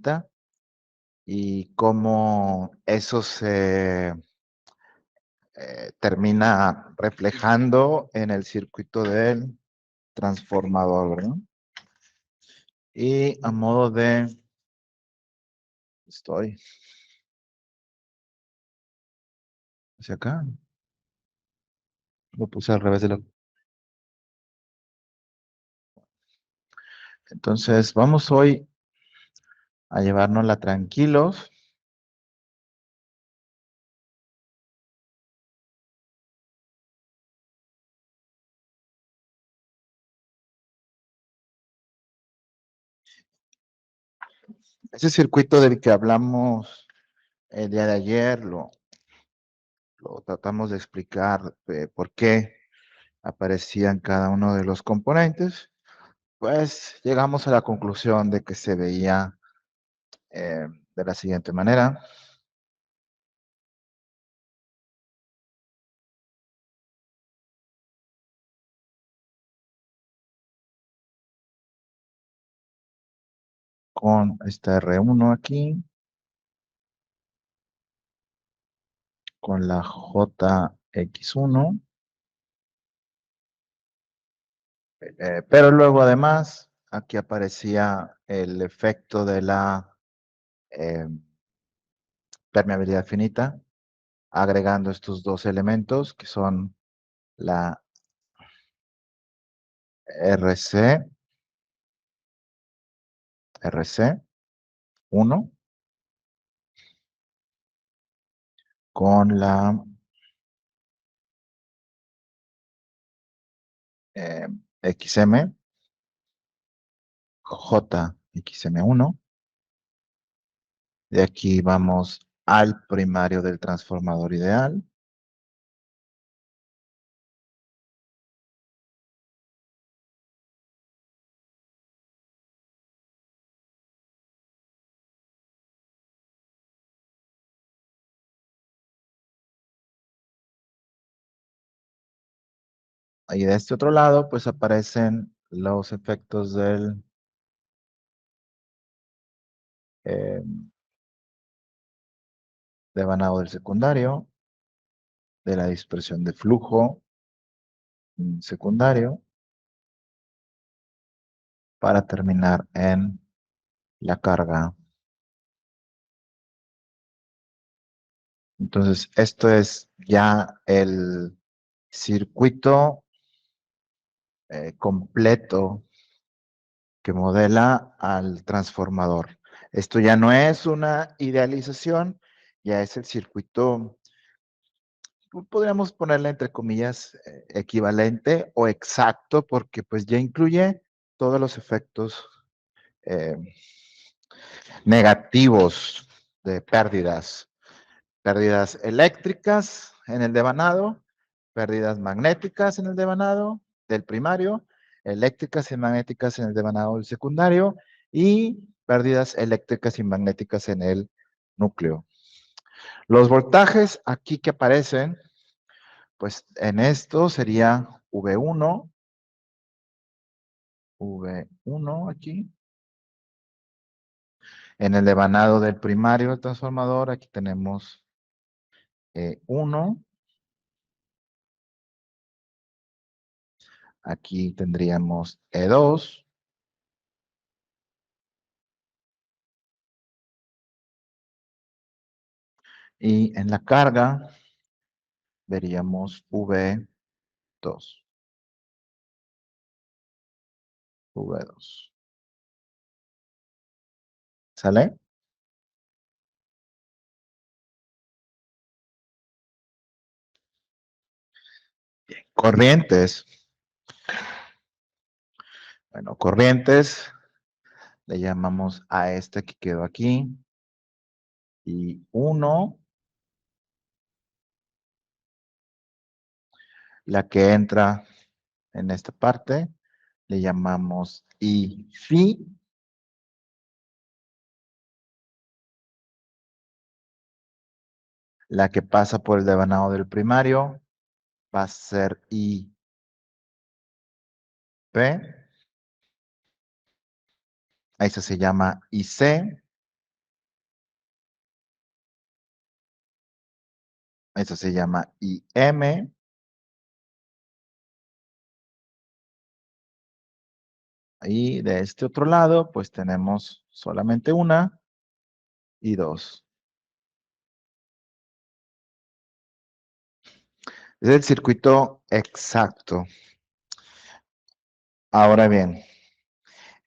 finita y cómo eso se termina reflejando en el circuito del transformador, ¿verdad? Y a modo de... Estoy hacia acá. Lo puse al revés de lo... Entonces, vamos hoy a llevárnosla tranquilos. Ese circuito del que hablamos el día de ayer, lo tratamos de explicar por qué aparecían cada uno de los componentes. Pues llegamos a la conclusión de que se veía de la siguiente manera. Con esta R1 aquí, con la JX1, pero luego además aquí aparecía el efecto de la eh, permeabilidad finita, agregando estos dos elementos que son la RC, RC1 con la XM, JXM1. De aquí vamos al primario del transformador ideal. Y de este otro lado, pues aparecen los efectos del eh, devanado del secundario, de la dispersión de flujo secundario, para terminar en la carga. Entonces, esto es ya el circuito completo que modela al transformador. Esto ya no es una idealización, ya es el circuito, podríamos ponerle entre comillas, equivalente o exacto, porque pues ya incluye todos los efectos eh, negativos de pérdidas. Pérdidas eléctricas en el devanado, pérdidas magnéticas en el devanado del primario, eléctricas y magnéticas en el devanado del secundario y pérdidas eléctricas y magnéticas en el núcleo. Los voltajes aquí que aparecen, pues en esto sería V1, V1 aquí. En el devanado del primario del transformador, aquí tenemos 1. Aquí tendríamos E2. Y en la carga veríamos V2. V2. ¿Sale? Corrientes. Bueno, corrientes le llamamos a este que quedó aquí. Y 1, la que entra en esta parte, le llamamos I phi. La que pasa por el devanado del primario va a ser IP. Esa se llama IC. Eso se llama IM. Y de este otro lado, pues tenemos solamente una y dos. Es el circuito exacto. Ahora bien,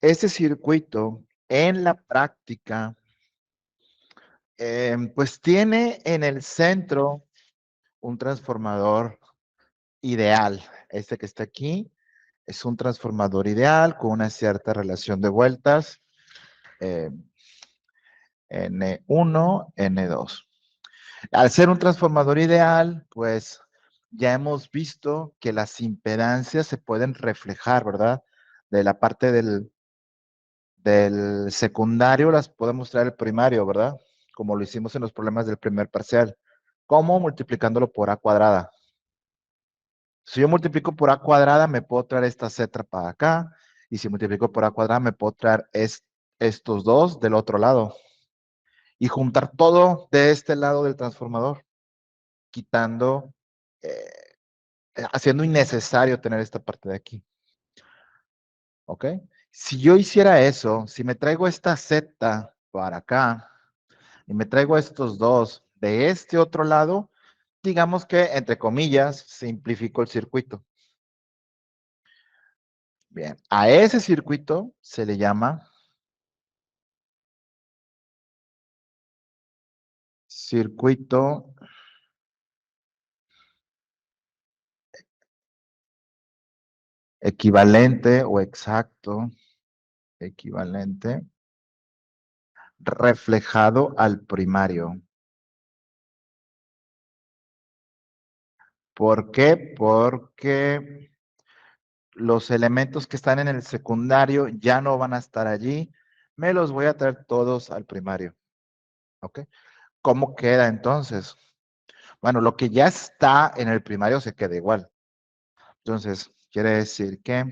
este circuito en la práctica, pues tiene en el centro un transformador ideal. Este que está aquí es un transformador ideal con una cierta relación de vueltas, eh, N1, N2. Al ser un transformador ideal, pues ya hemos visto que las impedancias se pueden reflejar, ¿verdad? De la parte del secundario las podemos traer al primario, ¿verdad? Como lo hicimos en los problemas del primer parcial. ¿Cómo? Multiplicándolo por A cuadrada. Si yo multiplico por A cuadrada, me puedo traer esta Z para acá. Y si multiplico por A cuadrada, me puedo traer estos dos del otro lado. Y juntar todo de este lado del transformador, quitando, eh, haciendo innecesario tener esta parte de aquí. ¿Ok? Si yo hiciera eso, si me traigo esta Z para acá y me traigo estos dos de este otro lado, digamos que, entre comillas, simplifico el circuito. Bien, a ese circuito se le llama circuito equivalente o exacto, equivalente, reflejado al primario. ¿Por qué? Porque los elementos que están en el secundario ya no van a estar allí. Me los voy a traer todos al primario. ¿Ok? ¿Cómo queda entonces? Bueno, lo que ya está en el primario se queda igual. Entonces, quiere decir que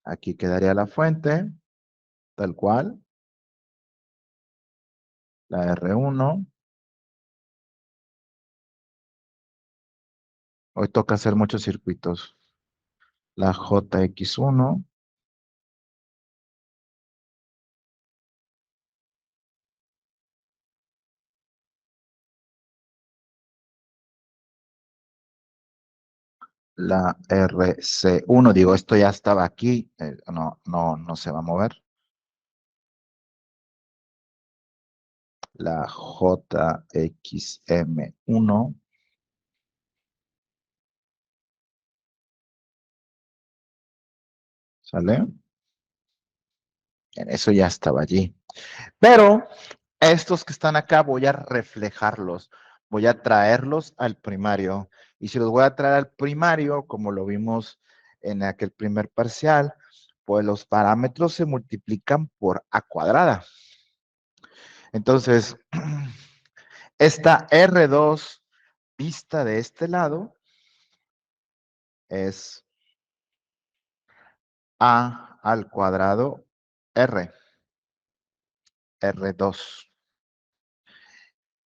aquí quedaría la fuente, tal cual, la R1. Hoy toca hacer muchos circuitos. La JX1, la RC1, digo, esto ya estaba aquí, no se va a mover. La JXM1, ¿sale? Eso ya estaba allí. Pero estos que están acá voy a reflejarlos, voy a traerlos al primario. Y si los voy a traer al primario, como lo vimos en aquel primer parcial, pues los parámetros se multiplican por A cuadrada. Entonces, esta R2 vista de este lado es A al cuadrado R2.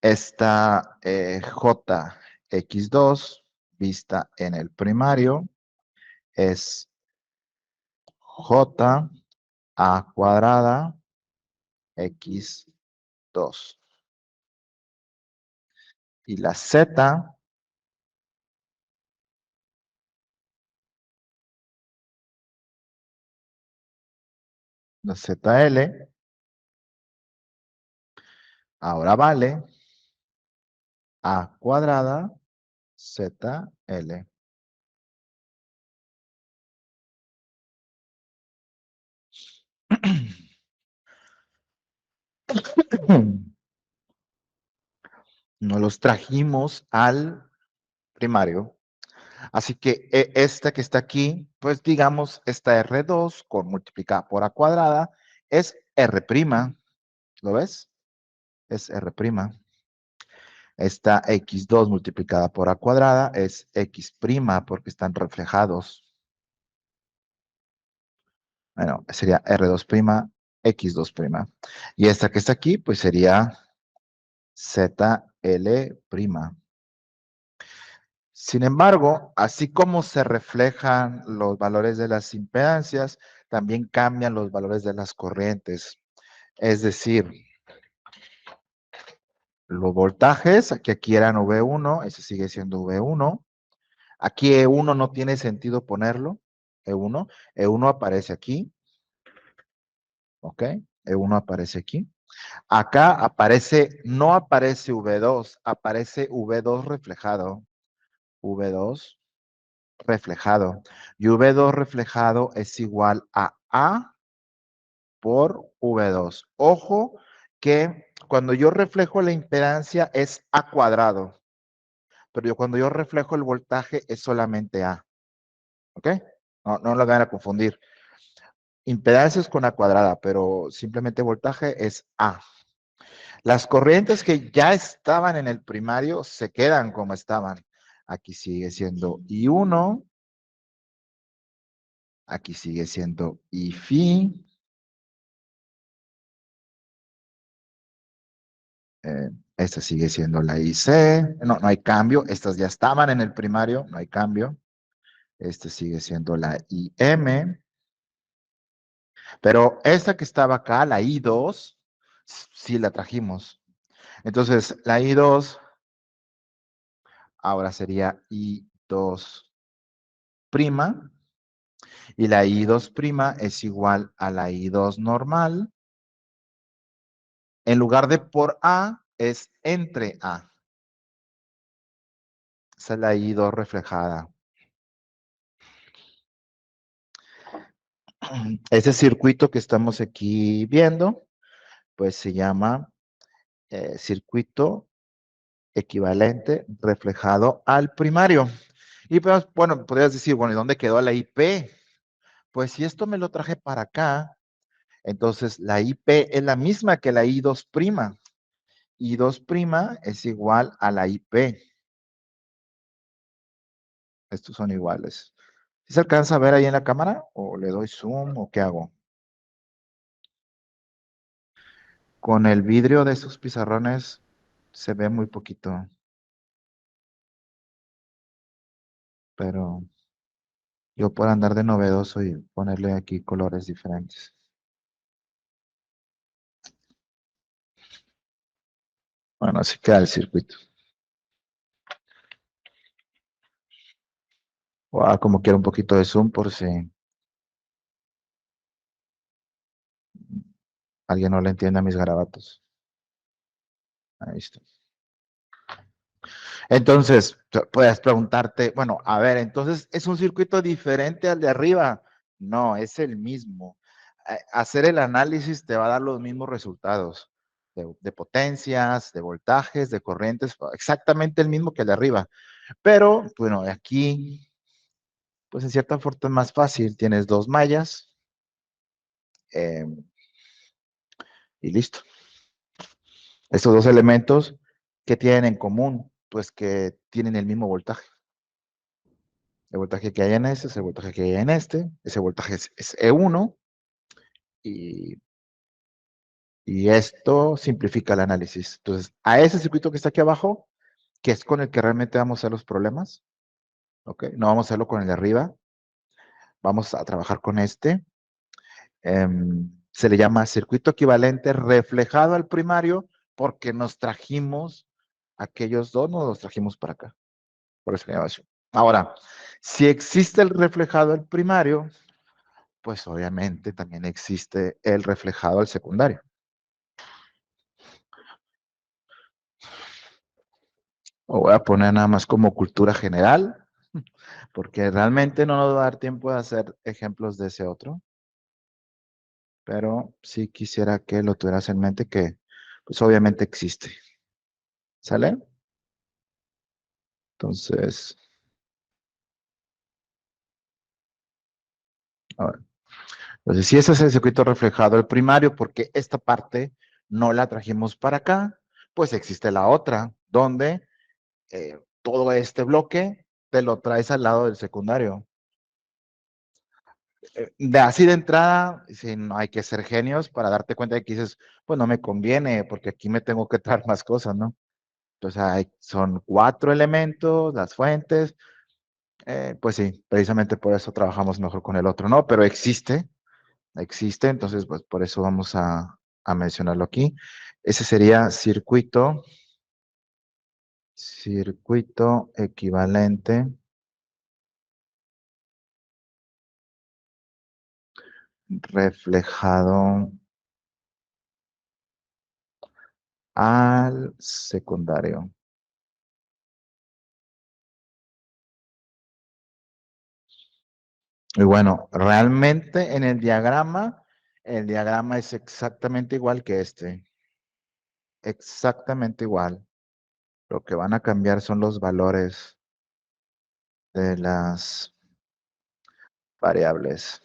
Esta JX2 vista en el primario es J A cuadrada X2. Y la Z, la ZL, ahora vale A cuadrada ZL. Nos los trajimos al primario. Así que esta que está aquí, pues digamos, esta R2 con multiplicada por A cuadrada es R'. ¿Lo ves? Es R'. Esta X2 multiplicada por A cuadrada es X' porque están reflejados. Bueno, sería R2', X2'. Y esta que está aquí, pues sería ZL'. Sin embargo, así como se reflejan los valores de las impedancias, también cambian los valores de las corrientes. Es decir, los voltajes, que aquí eran V1, ese sigue siendo V1. Aquí E1 no tiene sentido ponerlo, E1. E1 aparece aquí, ¿ok? E1 aparece aquí. Acá aparece, no aparece V2, aparece V2 reflejado. V2 reflejado. Y V2 reflejado es igual a A por V2. Ojo que cuando yo reflejo la impedancia es A cuadrado, pero cuando yo reflejo el voltaje es solamente A. ¿Ok? No lo van a confundir. Impedancia es con A cuadrada, pero simplemente voltaje es A. Las corrientes que ya estaban en el primario se quedan como estaban. Aquí sigue siendo I1, aquí sigue siendo I-Fi, esta sigue siendo la IC, no hay cambio, estas ya estaban en el primario, no hay cambio. Este sigue siendo la IM, pero esta que estaba acá, la I2, sí la trajimos. Entonces, la I2 ahora sería I2 prima, y la I2 prima es igual a la I2 normal. En lugar de por A, es entre A. Esa es la I2 reflejada. Ese circuito que estamos aquí viendo, pues se llama circuito equivalente reflejado al primario. Y pues, bueno, podrías decir, bueno, ¿y dónde quedó la IP? Pues si esto me lo traje para acá, entonces la IP es la misma que la I2 prima. I2 prima es igual a la IP. Estos son iguales. ¿Sí se alcanza a ver ahí en la cámara? ¿O le doy zoom o qué hago? Con el vidrio de esos pizarrones se ve muy poquito, pero yo por andar de novedoso y ponerle aquí colores diferentes. Bueno, así queda el circuito. Como quiero un poquito de zoom por si alguien no le entiende a mis garabatos. Ahí está. Entonces, puedes preguntarte, bueno, a ver, entonces, ¿es un circuito diferente al de arriba? No, es el mismo. Hacer el análisis te va a dar los mismos resultados de potencias, de voltajes, de corrientes, exactamente el mismo que el de arriba. Pero, bueno, aquí, pues en cierta forma es más fácil. Tienes dos mallas eh, y listo. Estos dos elementos, ¿qué tienen en común? Pues que tienen el mismo voltaje. El voltaje que hay en este es el voltaje que hay en este. Ese voltaje es E1 y, y esto simplifica el análisis. Entonces, a ese circuito que está aquí abajo, que es con el que realmente vamos a hacer los problemas, ¿ok? No vamos a hacerlo con el de arriba. Vamos a trabajar con este. Se le llama circuito equivalente reflejado al primario porque nos trajimos aquellos dos, nos los trajimos para acá. Por eso se llama así. Ahora, si existe el reflejado al primario, pues obviamente también existe el reflejado al secundario. O voy a poner nada más como cultura general, porque realmente no nos va a dar tiempo de hacer ejemplos de ese otro, pero sí quisiera que lo tuvieras en mente que, pues obviamente existe. ¿Sale? Entonces, a ver. Entonces, si ese es el circuito reflejado al primario, porque esta parte no la trajimos para acá, pues existe la otra, donde todo este bloque te lo traes al lado del secundario. De así de entrada, sí, no hay que ser genios para darte cuenta de que dices, pues no me conviene, porque aquí me tengo que traer más cosas, ¿no? Entonces son 4 elementos, las fuentes. Pues sí, precisamente por eso trabajamos mejor con el otro, ¿no? Pero existe, entonces pues por eso vamos a mencionarlo aquí. Ese sería circuito equivalente reflejado al secundario. Y bueno, realmente en el diagrama es exactamente igual que este. Exactamente igual. Lo que van a cambiar son los valores de las variables.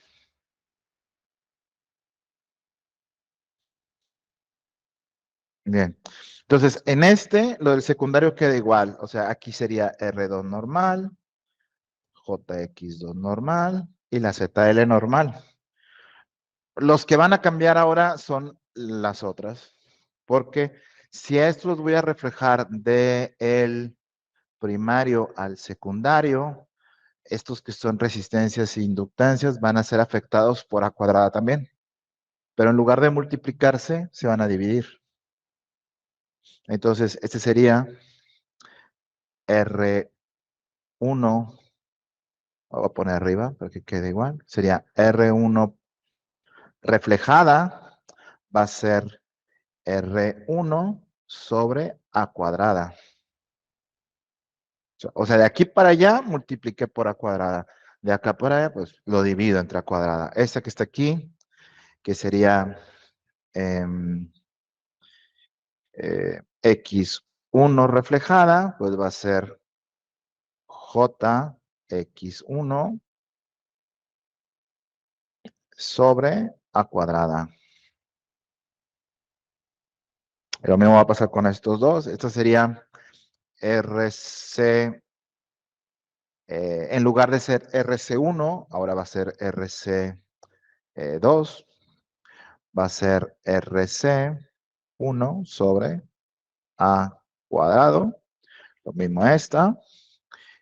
Bien. Entonces, en este, lo del secundario queda igual. O sea, aquí sería R2 normal, JX2 normal y la ZL normal. Los que van a cambiar ahora son las otras. Porque si a estos los voy a reflejar de el primario al secundario, estos que son resistencias e inductancias van a ser afectados por A cuadrada también. Pero en lugar de multiplicarse, se van a dividir. Entonces, este sería R1, voy a poner arriba para que quede igual, sería R1 reflejada, va a ser R1 sobre A cuadrada. O sea, de aquí para allá multipliqué por A cuadrada. De acá para allá, pues lo divido entre A cuadrada. Esta que está aquí, que sería X1 reflejada, pues va a ser JX1 sobre A cuadrada. Lo mismo va a pasar con estos dos. Esto sería RC, en lugar de ser RC1, ahora va a ser RC2, va a ser RC1 sobre A cuadrado. Lo mismo esta.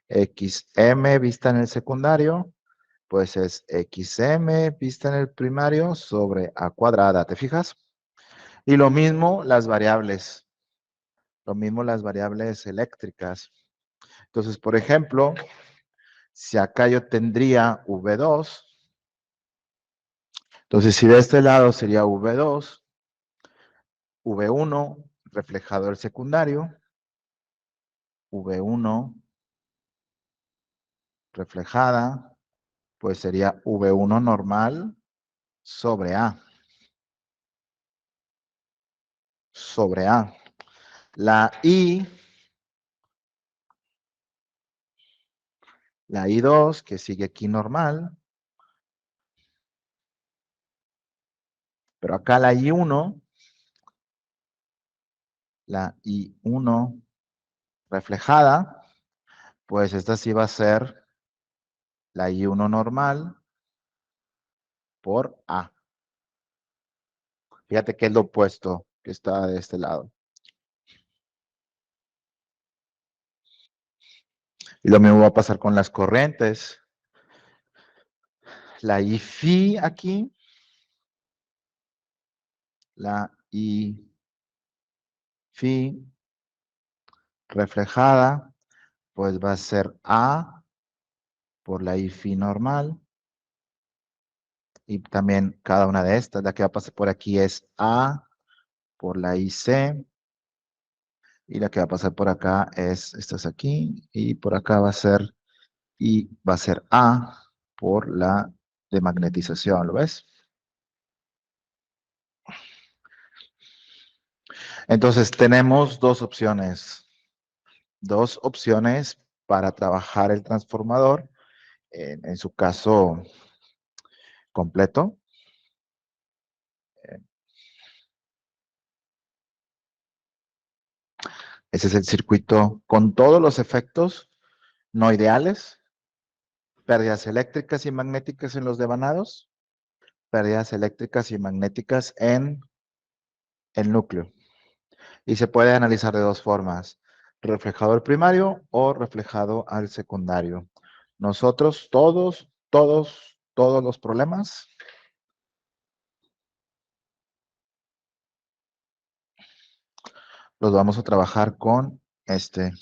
XM vista en el secundario, pues es XM vista en el primario sobre A cuadrada. ¿Te fijas? Y lo mismo las variables. Lo mismo las variables eléctricas. Entonces, por ejemplo, si acá yo tendría V2, entonces si de este lado sería V2, V1 reflejado el secundario, V1 reflejada, pues sería V1 normal sobre A. Sobre A. La I2, que sigue aquí normal, pero acá la I1 reflejada, pues esta sí va a ser la I1 normal por A. Fíjate que es lo opuesto que está de este lado. Y lo mismo va a pasar con las corrientes. La I phi aquí, la I phi reflejada, pues va a ser A por la I phi normal. Y también cada una de estas, la que va a pasar por aquí es A por la IC. Y la que va a pasar por acá es, esta es aquí, y por acá va a ser, y va a ser A por la demagnetización, ¿lo ves? Entonces tenemos dos opciones para trabajar el transformador, en su caso completo. Ese es el circuito con todos los efectos no ideales, pérdidas eléctricas y magnéticas en los devanados, pérdidas eléctricas y magnéticas en el núcleo. Y se puede analizar de dos formas. reflejado al primario o reflejado al secundario. Nosotros todos los problemas los vamos a trabajar con este.